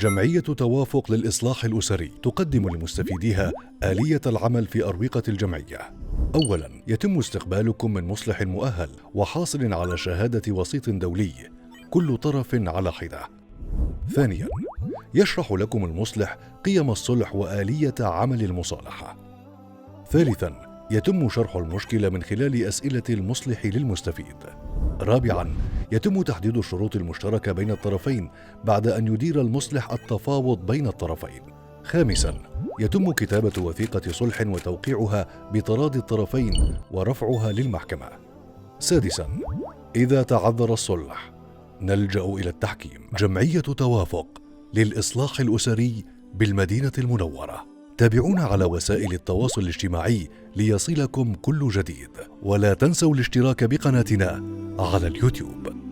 جمعية توافق للإصلاح الأسري تقدم لمستفيديها آلية العمل في أروقة الجمعية. أولاً، يتم استقبالكم من مصلح مؤهل وحاصل على شهادة وسيط دولي، كل طرف على حدة. ثانياً، يشرح لكم المصلح قيم الصلح وآلية عمل المصالحة. ثالثاً، يتم شرح المشكلة من خلال أسئلة المصلح للمستفيد. رابعاً، يتم تحديد الشروط المشتركة بين الطرفين بعد أن يدير المصلح التفاوض بين الطرفين. خامساً، يتم كتابة وثيقة صلح وتوقيعها بتراضي الطرفين ورفعها للمحكمة. سادساً، إذا تعذر الصلح نلجأ إلى التحكيم. جمعية توافق للإصلاح الأسري بالمدينة المنورة. تابعونا على وسائل التواصل الاجتماعي ليصلكم كل جديد، ولا تنسوا الاشتراك بقناتنا على اليوتيوب.